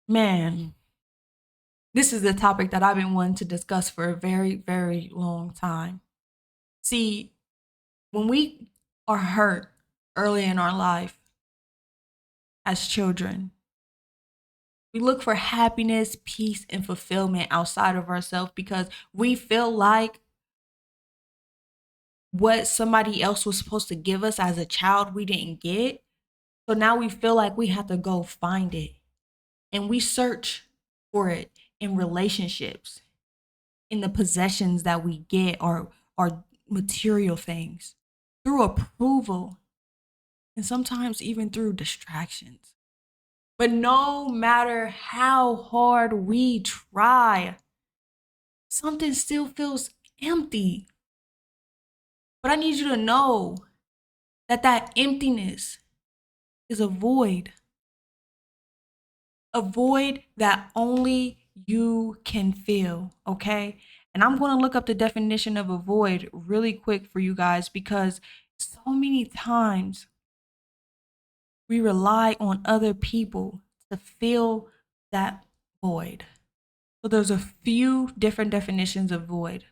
Man, this is the topic that I've been wanting to discuss for a very, very long time. See, when we are hurt early in our life as children, we look for happiness, peace, and fulfillment outside of ourselves because we feel like what somebody else was supposed to give us as a child we didn't get. So now we feel like we have to go find it. And we search for it in relationships, in the possessions that we get or material things, through approval, and sometimes even through distractions. But no matter how hard we try, something still feels empty. But I need you to know that that emptiness is a void that only you can feel, okay? And I'm going to look up the definition of a void really quick for you guys because so many times we rely on other people to fill that void. So there's a few different definitions of void.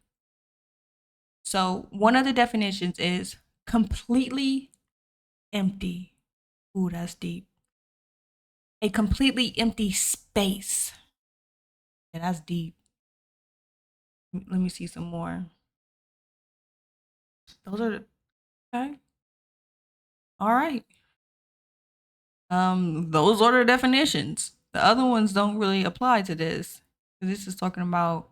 So one of the definitions is completely empty. Ooh, that's deep. A completely empty space. Yeah, that's deep. Let me see some more. Those are okay. All right. Those are the definitions. The other ones don't really apply to this. This is talking about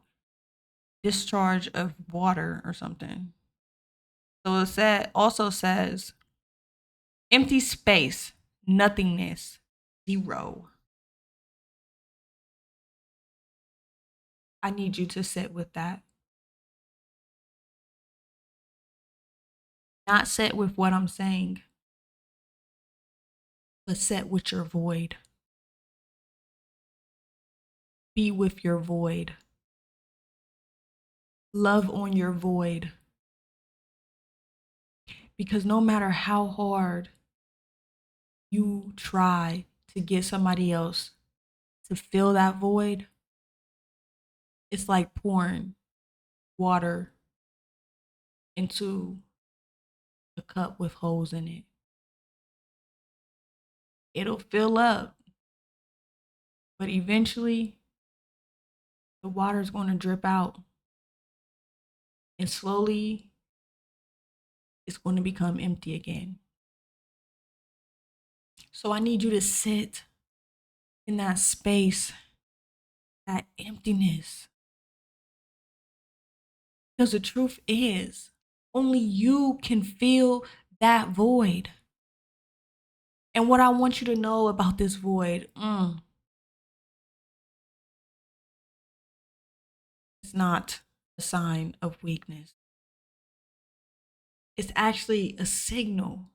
discharge of water or something. So also says empty space, nothingness, zero. I need you to sit with that. Not sit with what I'm saying, but sit with your void. Be with your void. Love on your void. Because no matter how hard you try to get somebody else to fill that void, it's like pouring water into a cup with holes in it. It'll fill up, but eventually the water's going to drip out. And slowly it's going to become empty again. So I need you to sit in that space, that emptiness. Because the truth is, only you can fill that void. And what I want you to know about this void, it's not a sign of weakness. It's actually a signal.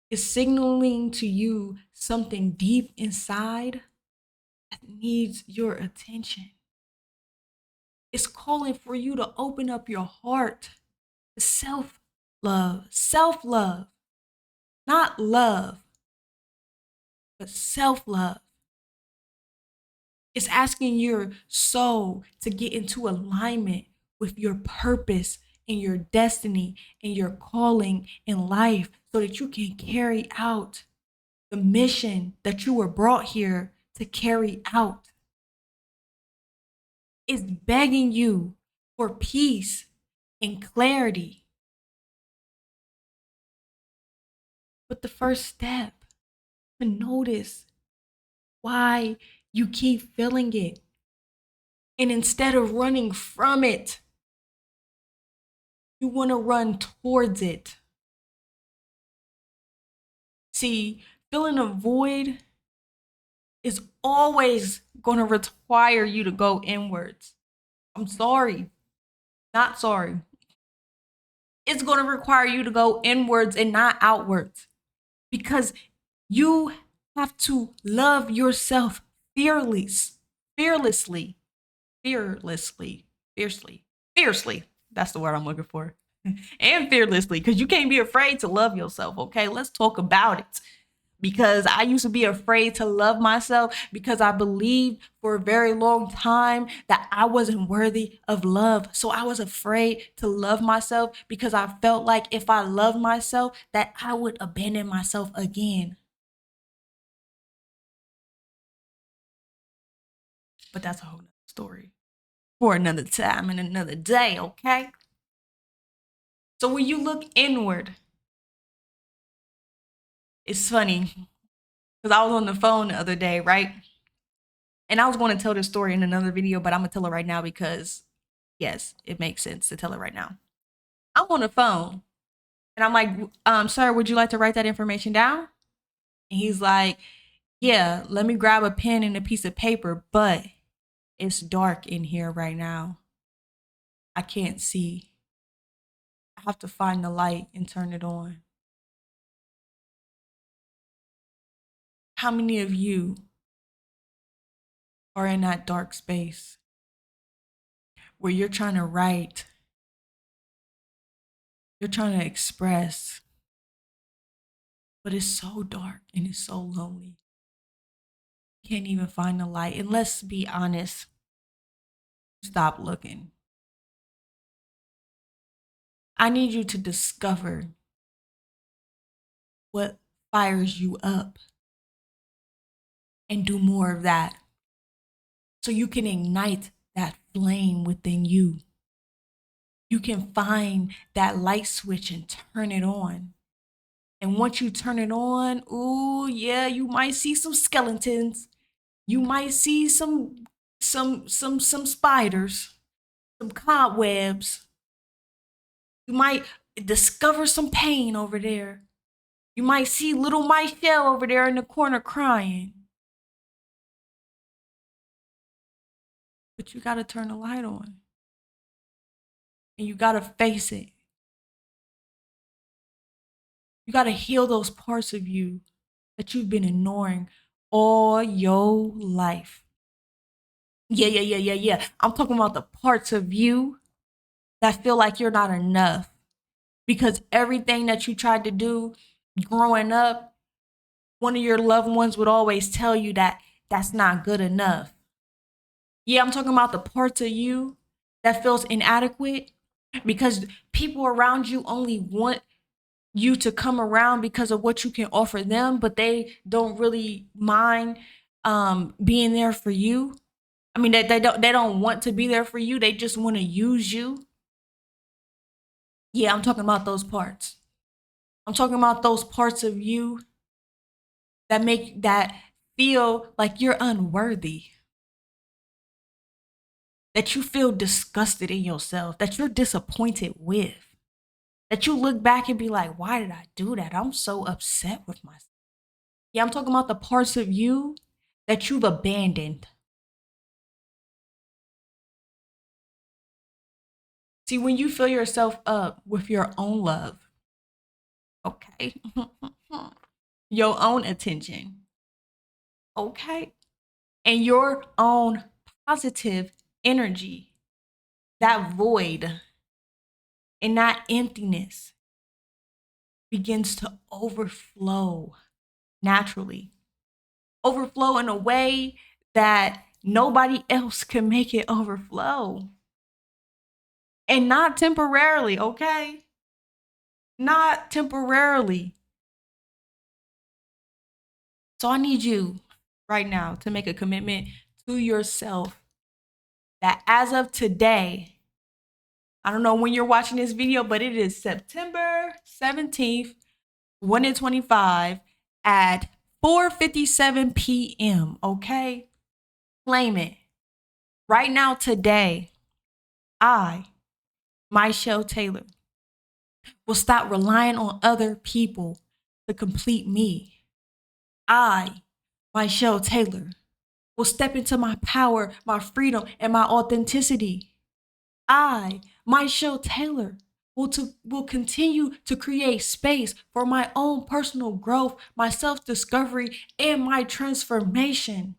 It's signaling to you something deep inside that needs your attention. It's calling for you to open up your heart to self love, not love, but self love. It's asking your soul to get into alignment with your purpose and your destiny and your calling in life so that you can carry out the mission that you were brought here to carry out. It's begging you for peace and clarity. But the first step to notice why you keep feeling it. And instead of running from it, you want to run towards it. See, filling a void is always going to require you to go inwards. I'm sorry, not sorry. It's going to require you to go inwards and not outwards because you have to love yourself fearlessly, fiercely. That's the word I'm looking for. And fearlessly, because you can't be afraid to love yourself, okay? Let's talk about it. because I used to be afraid to love myself because I believed for a very long time that I wasn't worthy of love. So I was afraid to love myself because I felt like if I loved myself, that I would abandon myself again. But that's a whole nother story for another time and another day, okay? So when you look inward, it's funny because I was on the phone the other day, right? And I was going to tell this story in another video, but I'm going to tell it right now because, yes, it makes sense to tell it right now. I'm on the phone and I'm like, sir, would you like to write that information down? And he's like, yeah, let me grab a pen and a piece of paper, but it's dark in here right now. I can't see. I have to find the light and turn it on. How many of you are in that dark space where you're trying to write, you're trying to express, but it's so dark and it's so lonely? You can't even find the light. And let's be honest, stop looking. I need you to discover what fires you up and do more of that so you can ignite that flame within you. You can find that light switch and turn it on. And once you turn it on, ooh, yeah, you might see some skeletons. You might see some spiders, some cobwebs. You might discover some pain over there. You might see little Michelle over there in the corner crying. But you got to turn the light on. And you got to face it. You got to heal those parts of you that you've been ignoring all your life. Yeah. I'm talking about the parts of you that feel like you're not enough because everything that you tried to do growing up, one of your loved ones would always tell you that that's not good enough. Yeah, I'm talking about the parts of you that feels inadequate because people around you only want you to come around because of what you can offer them, but they don't really mind being there for you. I mean, they don't want to be there for you. They just want to use you. Yeah, I'm talking about those parts. I'm talking about those parts of you that feel like you're unworthy, that you feel disgusted in yourself, that you're disappointed with, that you look back and be like, why did I do that? I'm so upset with myself. Yeah, I'm talking about the parts of you that you've abandoned. See, when you fill yourself up with your own love, okay, your own attention, okay, and your own positive energy, that void and that emptiness begins to overflow naturally, overflow in a way that nobody else can make it overflow. And not temporarily, okay? Not temporarily. So I need you right now to make a commitment to yourself that as of today, I don't know when you're watching this video, but it is September 17th, 2025 at 4:57 p.m., okay? Claim it. Right now, today, I, Michelle Taylor, will stop relying on other people to complete me. I, Michelle Taylor, will step into my power, my freedom, and my authenticity. I, Michelle Taylor, will continue to create space for my own personal growth, my self-discovery, and my transformation.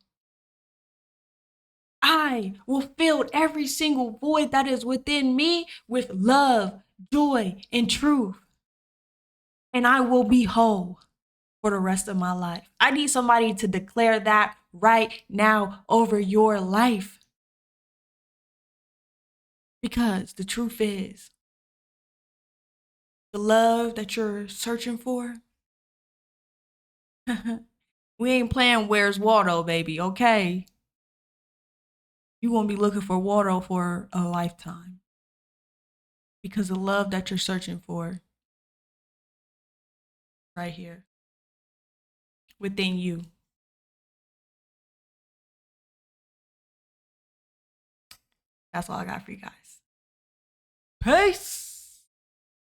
I will fill every single void that is within me with love, joy, and truth. And I will be whole. for the rest of my life. I need somebody to declare that right now over your life. Because the truth is, the love that you're searching for, we ain't playing Where's Waldo, baby, okay? You won't be looking for Waldo for a lifetime. Because the love that you're searching for, right here, within you. That's all I got for you guys. Peace.